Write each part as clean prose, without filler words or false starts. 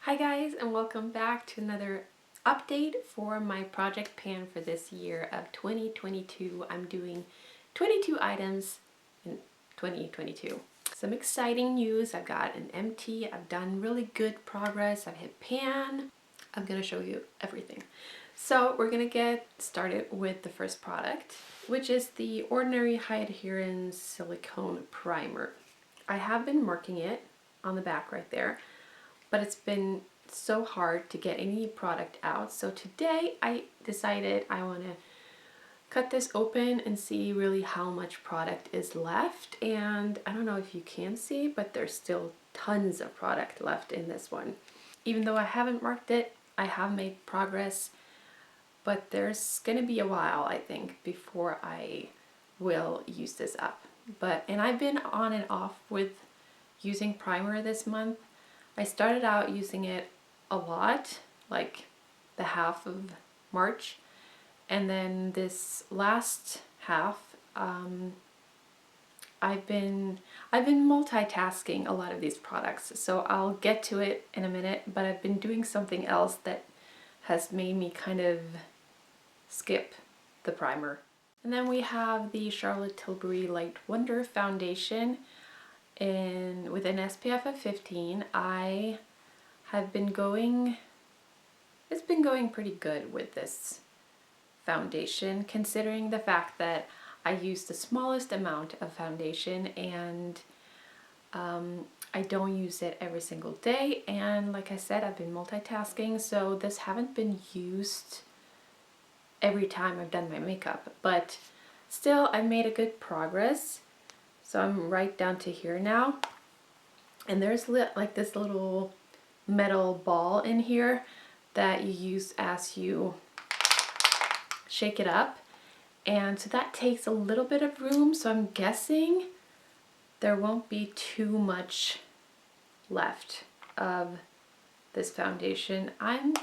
Hi guys, and welcome back to another update for my project pan for this year of 2022. I'm doing 22 items in 2022. Some exciting news. I've got an empty, I've done really good progress, I've hit pan. I'm gonna show you everything. So we're gonna get started with the first product, which is the Ordinary High-Adherence Silicone Primer. I have been marking it on the back right there, but it's been so hard to get any product out. So today I decided I want to cut this open and see really how much product is left. And I don't know if you can see, but there's still tons of product left in this one. Even though I haven't marked it, I have made progress, but there's gonna be a while, I think, before I will use this up. And I've been on and off with using primer this month. I started out using it a lot, like the half of March, and then this last half, I've been multitasking a lot of these products, so I'll get to it in a minute, but I've been doing something else that has made me kind of skip the primer. And then we have the Charlotte Tilbury Light Wonder Foundation with an SPF of 15. I have been going, it's been going pretty good with this foundation, considering the fact that I use the smallest amount of foundation and I don't use it every single day. And like I said, I've been multitasking, so this haven't been used every time I've done my makeup, but still I've made a good progress. So I'm right down to here now, and there's like this little metal ball in here that you use as you shake it up, and so that takes a little bit of room, so I'm guessing there won't be too much left of this foundation. I'm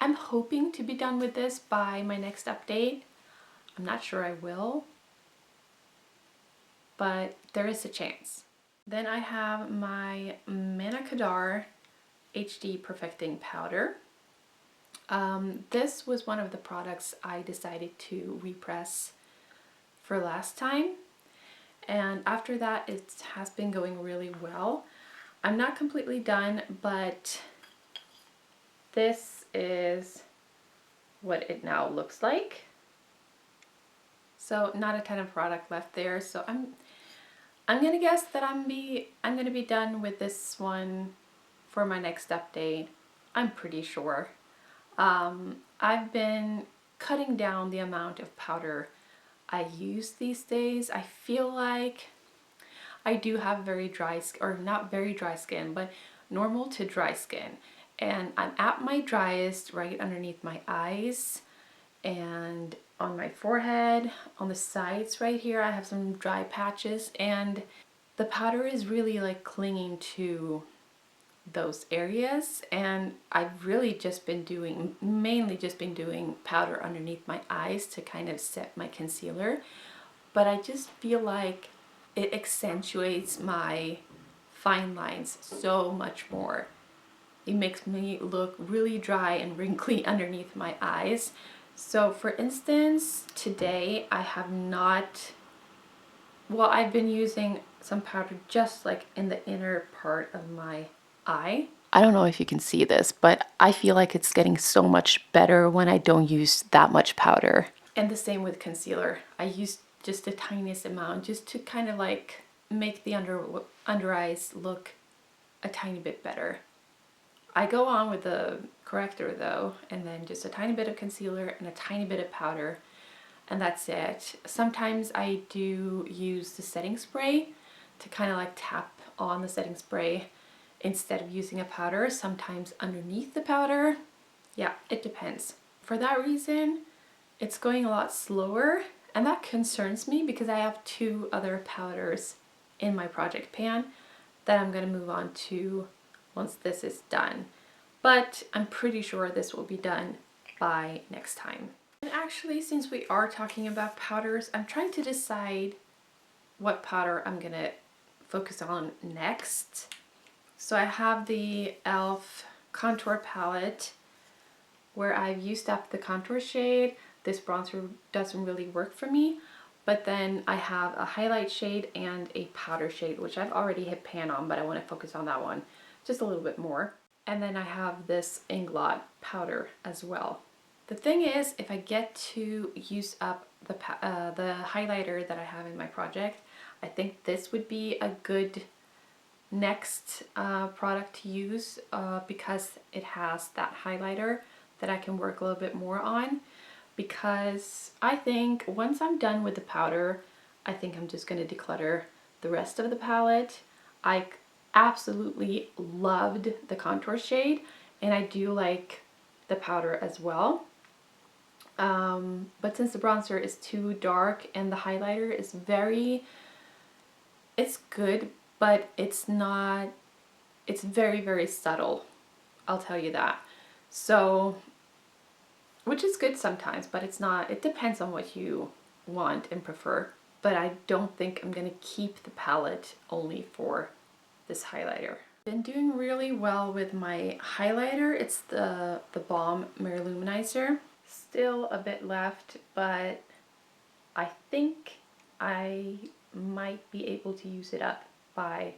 hoping to be done with this by my next update. I'm not sure I will, but there is a chance. Then I have my Mannakadar HD Perfecting Powder. This was one of the products I decided to repress for last time, and after that it has been going really well. I'm not completely done, but this is what it now looks like. So not a ton of product left there, so I'm gonna guess that I'm gonna be done with this one for my next update. I'm pretty sure. I've been cutting down the amount of powder I use these days. I feel like I do have very dry skin, or not very dry skin, but normal to dry skin. And I'm at my driest right underneath my eyes and on my forehead, on the sides right here I have some dry patches, and the powder is really like clinging to those areas, and I've really just been doing, mainly just been doing powder underneath my eyes to kind of set my concealer, but I just feel like it accentuates my fine lines so much more. It makes me look really dry and wrinkly underneath my eyes. So for instance, today I have not, well, I've been using some powder just like in the inner part of my eye. I don't know if you can see this, but I feel like it's getting so much better when I don't use that much powder. And the same with concealer. I use just the tiniest amount just to kind of like make the under eyes look a tiny bit better. I go on with the corrector though, and then just a tiny bit of concealer and a tiny bit of powder, and that's it. Sometimes I do use the setting spray to kind of like tap on the setting spray instead of using a powder, sometimes underneath the powder. Yeah, it depends. For that reason, it's going a lot slower, and that concerns me because I have two other powders in my project pan that I'm going to move on to once this is done. But I'm pretty sure this will be done by next time. And actually, since we are talking about powders, I'm trying to decide what powder I'm gonna focus on next. So I have the e.l.f. contour palette where I've used up the contour shade. This bronzer doesn't really work for me, but then I have a highlight shade and a powder shade, which I've already hit pan on, but I want to focus on that one just a little bit more. And then I have this Inglot powder as well. The thing is, if I get to use up the highlighter that I have in my project, I think this would be a good next product to use because it has that highlighter that I can work a little bit more on. Because I think once I'm done with the powder, I think I'm just going to declutter the rest of the palette. I absolutely loved the contour shade, and I do like the powder as well. But since the bronzer is too dark and the highlighter is it's good, but it's not, it's very, very subtle. I'll tell you that. So, which is good sometimes, but it's not, it depends on what you want and prefer. But I don't think I'm going to keep the palette only for this highlighter. Been doing really well with my highlighter. It's the Balm Maryloumanizer. Still a bit left, but I think I might be able to use it up by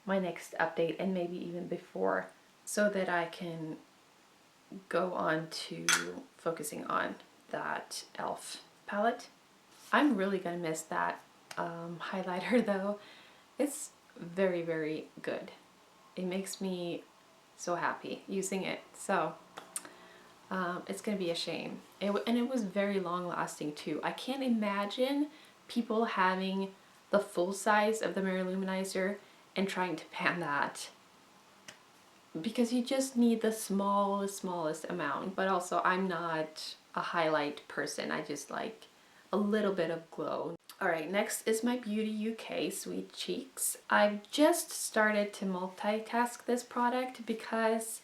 my next update and maybe even before, so that I can go on to focusing on that e.l.f. palette. I'm really gonna miss that highlighter though. It's very, very good. It makes me so happy using it. So it's gonna be a shame. And it was very long lasting too. I can't imagine people having the full size of the Maryloumanizer and trying to pan that, because you just need the smallest amount. But also, I'm not a highlight person. I just like a little bit of glow. Alright, next is my Beauty UK Sweet Cheeks. I've just started to multitask this product because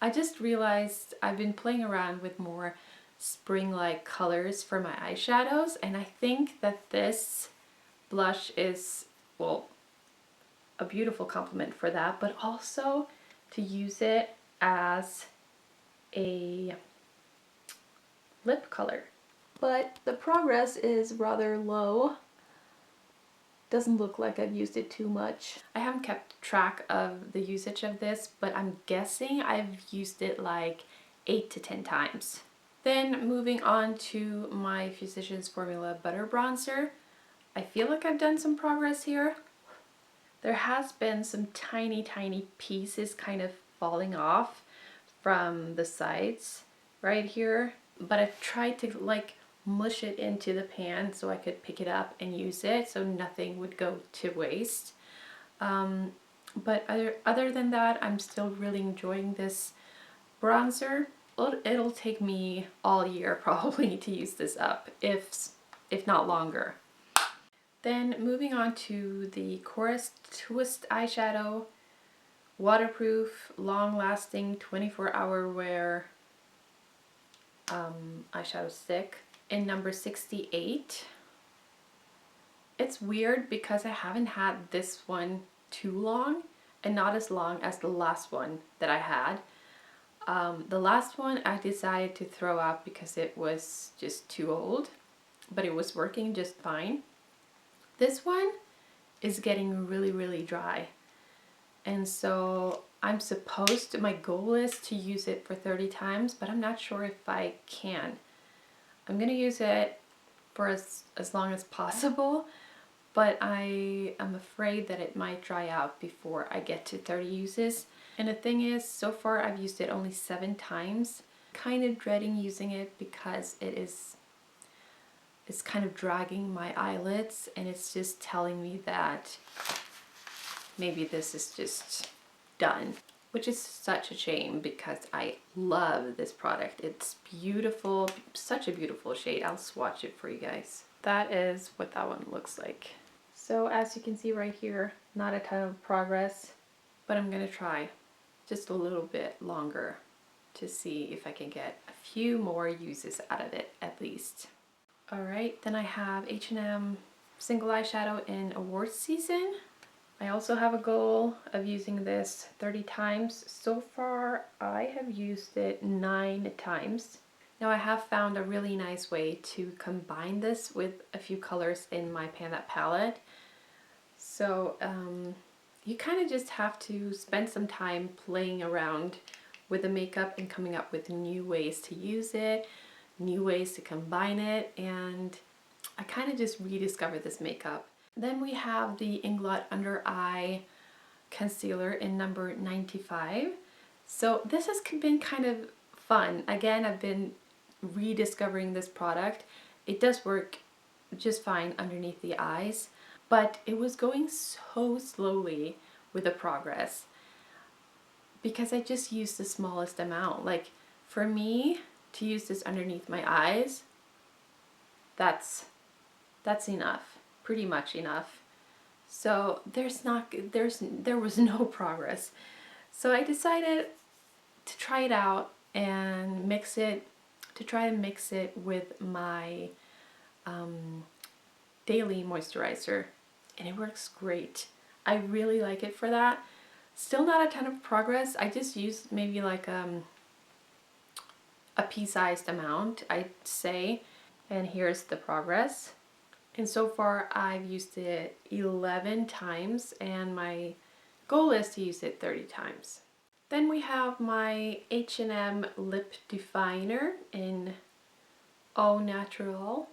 I just realized I've been playing around with more spring-like colors for my eyeshadows, and I think that this blush is, well, a beautiful complement for that, but also to use it as a lip color. But the progress is rather low. Doesn't look like I've used it too much. I haven't kept track of the usage of this, but I'm guessing I've used it like 8 to 10 times. Then moving on to my Physicians Formula Butter Bronzer. I feel like I've done some progress here. There has been some tiny pieces kind of falling off from the sides right here, but I've tried to like mush it into the pan so I could pick it up and use it so nothing would go to waste. But other than that, I'm still really enjoying this bronzer. It'll take me all year probably to use this up, if not longer. Then moving on to the Korres Twist eyeshadow, waterproof, long-lasting, 24-hour wear eyeshadow stick in number 68. It's weird because I haven't had this one too long, and not as long as the last one that I had. The last one I decided to throw out because it was just too old, but it was working just fine. This one is getting really dry, and so I'm supposed to, my goal is to use it for 30 times, but I'm not sure if I can. I'm gonna use it for as long as possible, but I am afraid that it might dry out before I get to 30 uses. And the thing is, so far I've used it only 7 times. Kind of dreading using it because it's kind of dragging my eyelids, and it's just telling me that maybe this is just done, which is such a shame because I love this product. It's beautiful, such a beautiful shade. I'll swatch it for you guys. That is what that one looks like. So as you can see right here, not a ton of progress, but I'm gonna try just a little bit longer to see if I can get a few more uses out of it at least. Alright, then I have H&M single eyeshadow in awards season. I also have a goal of using this 30 times. So far, I have used it 9 times. Now I have found a really nice way to combine this with a few colors in my Panda palette. So you kind of just have to spend some time playing around with the makeup and coming up with new ways to use it, new ways to combine it, and I kind of just rediscovered this makeup. Then we have the Inglot Under Eye Concealer in number 95. So this has been kind of fun. Again, I've been rediscovering this product. It does work just fine underneath the eyes, but it was going so slowly with the progress because I just used the smallest amount. Like for me to use this underneath my eyes, that's enough, pretty much enough. So there was no progress. So I decided to try it out and try and mix it with my daily moisturizer, and it works great. I really like it for that. Still not a ton of progress. I just used maybe like a pea-sized amount, I'd say. And here's the progress. And so far I've used it 11 times and my goal is to use it 30 times. Then we have my H&M Lip Definer in Au Naturel.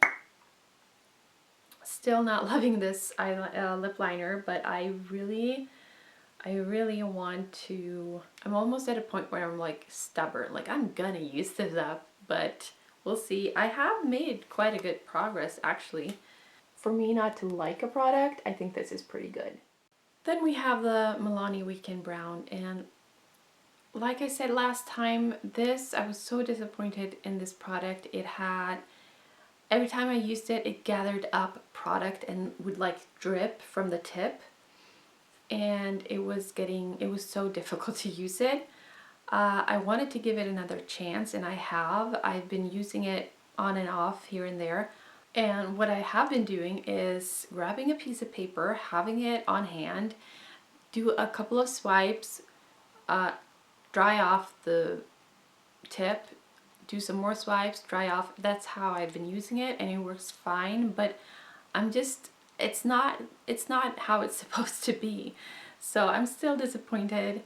Still not loving this lip liner, but I really want to. I'm almost at a point where I'm like stubborn, like I'm gonna use this up, but we'll see. I have made quite a good progress actually. For me not to like a product, I think this is pretty good. Then we have the Milani Weekend Brown, and like I said last time, I was so disappointed in this product. It had, every time I used it, it gathered up product and would like drip from the tip. And it was so difficult to use it. I wanted to give it another chance, and I've been using it on and off here and there. And what I have been doing is grabbing a piece of paper, having it on hand, do a couple of swipes, dry off the tip, do some more swipes, dry off. That's how I've been using it, and it works fine, but it's not how it's supposed to be. So I'm still disappointed.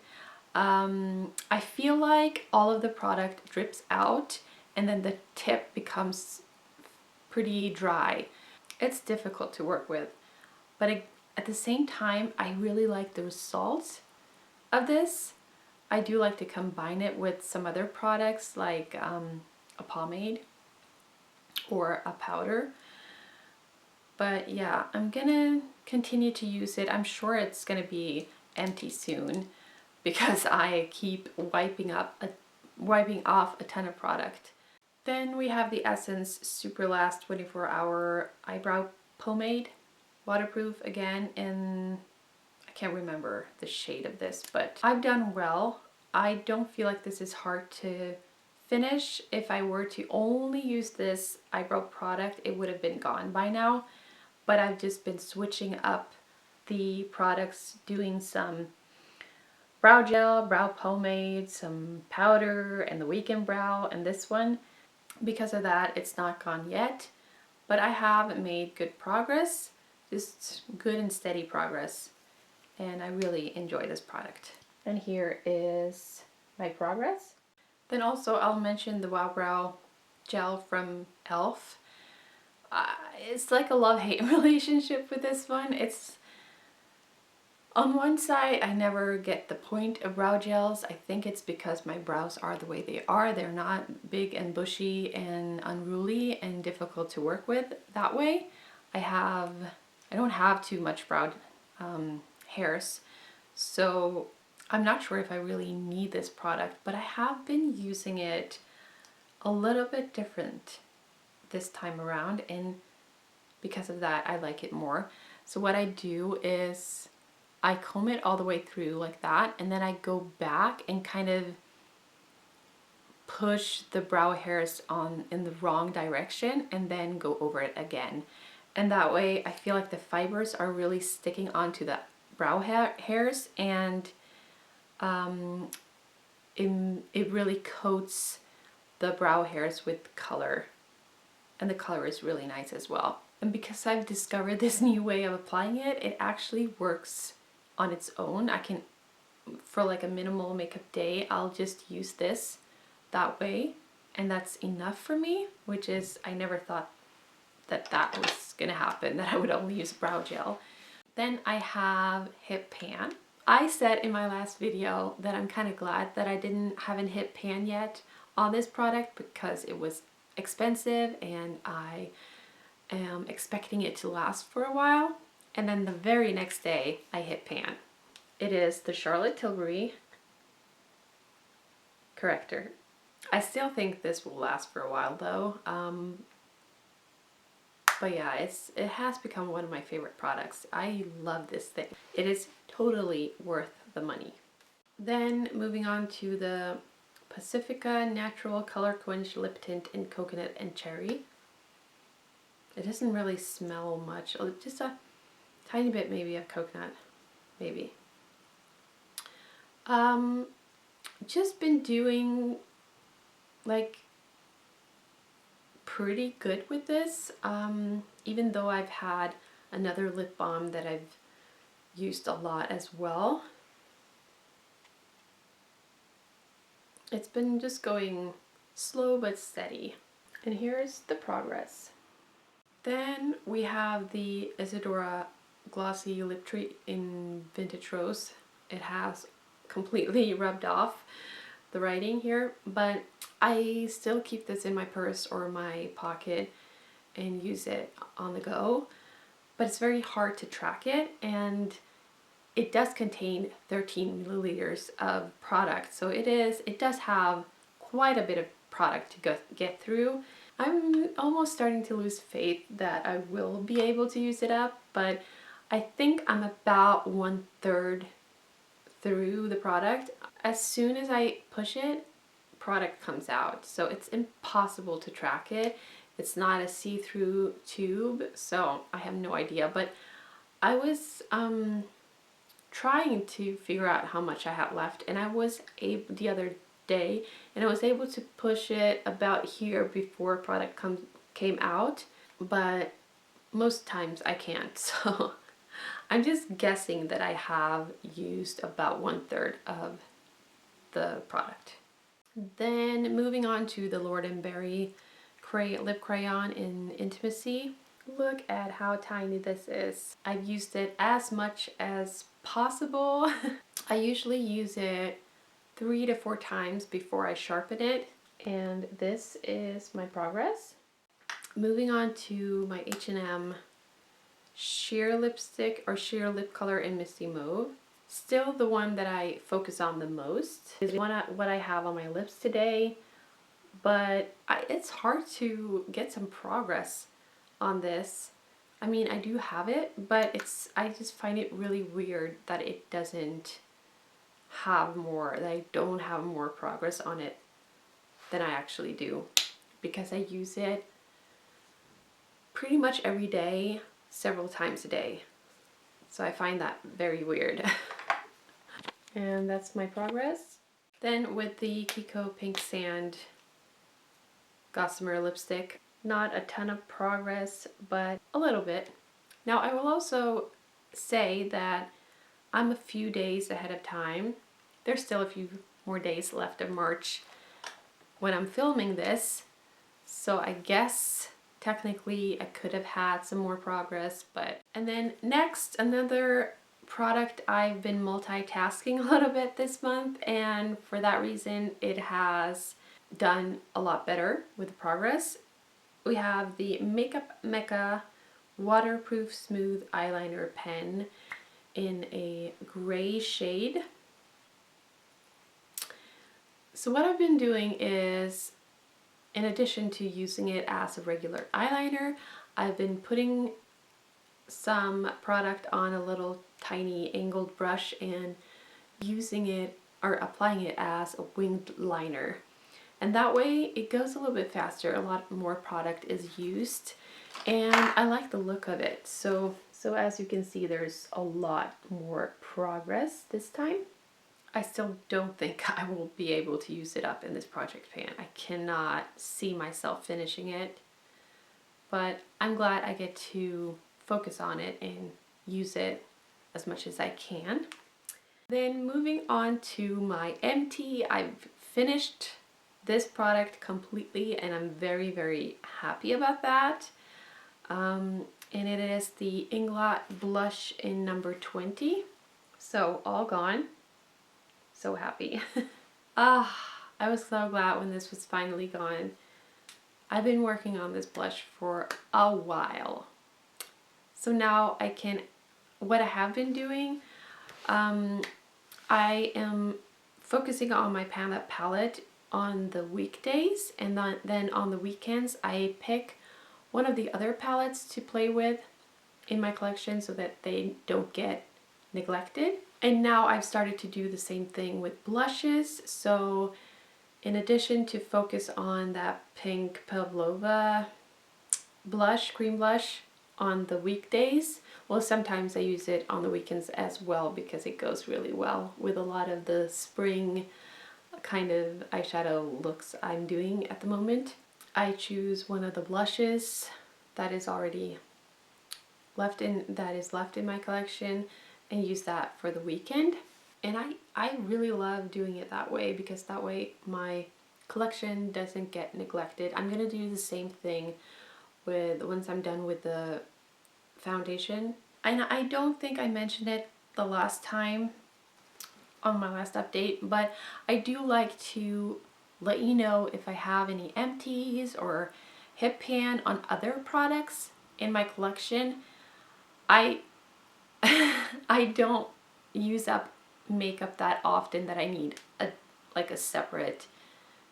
I feel like all of the product drips out and then the tip becomes pretty dry. It's difficult to work with, but at the same time, I really like the results of this. I do like to combine it with some other products like a pomade or a powder. But yeah, I'm gonna continue to use it. I'm sure it's gonna be empty soon because I keep wiping off a ton of product. Then we have the Essence Superlast 24-hour eyebrow pomade, waterproof again, and I can't remember the shade of this, but I've done well. I don't feel like this is hard to finish. If I were to only use this eyebrow product, it would have been gone by now. But I've just been switching up the products, doing some brow gel, brow pomade, some powder, and the weekend brow, and this one. Because of that, it's not gone yet, but I have made good progress, just good and steady progress, and I really enjoy this product. And here is my progress. Then also I'll mention the Wow Brow gel from e.l.f. It's like a love-hate relationship with this one. It's, on one side, I never get the point of brow gels. I think it's because my brows are the way they are. They're not big and bushy and unruly and difficult to work with that way. I don't have too much brow hairs, so I'm not sure if I really need this product, but I have been using it a little bit different this time around, and because of that I like it more. So what I do is I comb it all the way through like that, and then I go back and kind of push the brow hairs on in the wrong direction and then go over it again. And that way I feel like the fibers are really sticking onto brow hairs, and it really coats the brow hairs with color, and the color is really nice as well. And because I've discovered this new way of applying it, it actually works on its own. I can, for like a minimal makeup day, I'll just use this that way, and that's enough for me, which is, I never thought that that was gonna happen, that I would only use brow gel. Then I have Hip Pan. I said in my last video that I'm kind of glad that I didn't have a Hip Pan yet on this product because it was expensive and I am expecting it to last for a while. And then the very next day I hit pan. It is the Charlotte Tilbury corrector. I still think this will last for a while though. But yeah, it has become one of my favorite products. I love this thing. It is totally worth the money. Then moving on to the Pacifica Natural Color Quench Lip Tint in Coconut and Cherry. It doesn't really smell much, just a tiny bit maybe of coconut, maybe. Just been doing like pretty good with this, even though I've had another lip balm that I've used a lot as well. It's been just going slow but steady. And here's the progress. Then we have the Isadora Glossy Lip Treat in Vintage Rose. It has completely rubbed off the writing here, but I still keep this in my purse or my pocket and use it on the go. But it's very hard to track it, and it does contain 13 milliliters of product, so it does have quite a bit of product to get through. I'm almost starting to lose faith that I will be able to use it up, but I think I'm about 1/3 through the product. As soon as I push it, product comes out, so it's impossible to track it. It's not a see-through tube, so I have no idea, but I was trying to figure out how much I had left, and I was able the other day, and I was able to push it about here before product came out, but most times I can't, so I'm just guessing that I have used about 1/3 of the product. Then moving on to the Lord & Berry lip crayon in Intimacy. Look at how tiny this is. I've used it as much as possible. I usually use it 3 to 4 times before I sharpen it, and this is my progress. Moving on to my H&M sheer lipstick or sheer lip color in Misty Mauve. Still the one that I focus on the most is what I have on my lips today, but it's hard to get some progress on this. I mean, I do have it, but I just find it really weird that it doesn't have more, that I don't have more progress on it than I actually do, because I use it pretty much every day, several times a day. So I find that very weird. And that's my progress. Then with the Kiko Pink Sand Gossamer lipstick, not a ton of progress, but a little bit. Now I will also say that I'm a few days ahead of time. There's still a few more days left of March when I'm filming this, so I guess technically I could have had some more progress, but... And then next, another product I've been multitasking a little bit this month, and for that reason it has done a lot better with the progress. We have the Mekka Waterproof Smooth Eyeliner Pen in a gray shade. So what I've been doing is, in addition to using it as a regular eyeliner, I've been putting some product on a little tiny angled brush and using it or applying it as a winged liner. And that way it goes a little bit faster, a lot more product is used, and I like the look of it. So So as you can see, there's a lot more progress this time. I still don't think I will be able to use it up in this project pan. I cannot see myself finishing it, but I'm glad I get to focus on it and use it as much as I can. Then moving on to my empty, I've finished this product completely and I'm very, very happy about that. And it is the Inglot blush in number 20. So all gone. So happy. I was so glad when this was finally gone. I've been working on this blush for a while. So now I can, what I have been doing, I am focusing on my palette on the weekdays, and then on the weekends I pick one of the other palettes to play with in my collection so that they don't get neglected. And now I've started to do the same thing with blushes. So in addition to focus on that pink pavlova blush, cream blush, on the weekdays, well, sometimes I use it on the weekends as well because it goes really well with a lot of the spring kind of eyeshadow looks I'm doing at the moment. I choose one of the blushes that is already left in my collection and use that for the weekend. And I really love doing it that way because that way my collection doesn't get neglected. I'm gonna do the same thing with once I'm done with the foundation. And I don't think I mentioned it the last time on my last update, but I do like to let you know if I have any empties or hip pan on other products in my collection. I I don't use up makeup that often that I need like a separate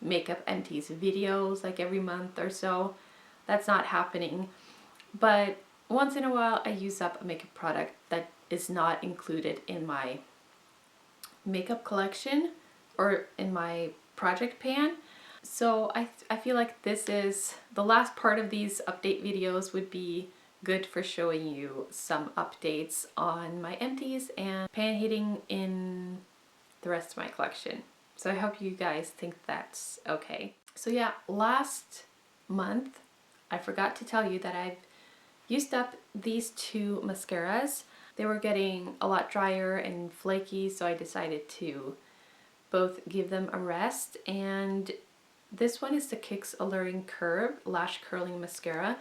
makeup empties videos like every month or so. That's not happening. But once in a while I use up a makeup product that is not included in my makeup collection or in my project pan. So I feel like this is the last part of these update videos would be good for showing you some updates on my empties and pan hitting in the rest of my collection. So I hope you guys think that's okay. So yeah, last month I forgot to tell you that I've used up these two mascaras. They were getting a lot drier and flaky, so I decided to both give them a rest. And this one is the Kik's Alluring Curve Lash Curling Mascara.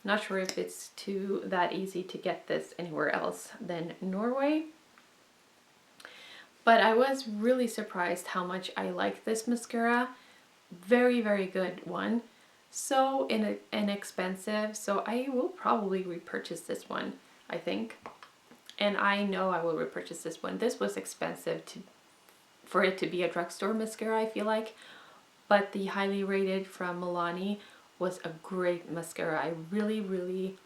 Not sure if it's that easy to get this anywhere else than Norway. But I was really surprised how much I like this mascara. Very, very good one. So inexpensive, so I will probably repurchase this one, I think. And I know I will repurchase this one. This was expensive for it to be a drugstore mascara, I feel like. But the highly rated from Milani was a great mascara. I really, really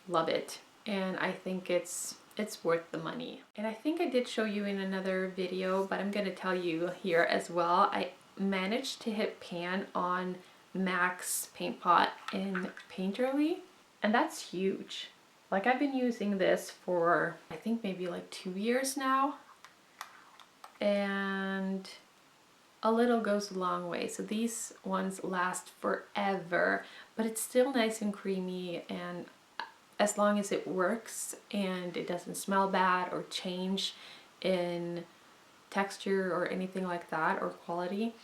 love it. And I think it's worth the money. And I think I did show you in another video, but I'm gonna tell you here as well. I managed to hit pan on MAC's paint pot in Painterly, and that's huge. Like, I've been using this for I think maybe like 2 years now, and a little goes a long way. So these ones last forever, but it's still nice and creamy, and as long as it works and it doesn't smell bad or change in texture or anything like that or quality,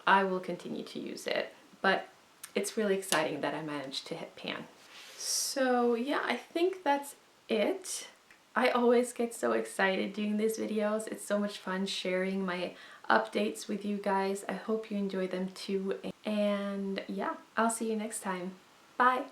I will continue to use it. But it's really exciting that I managed to hit pan. So yeah, I think that's it. I always get so excited doing these videos. It's so much fun sharing my updates with you guys. I hope you enjoy them too. And yeah, I'll see you next time. Bye!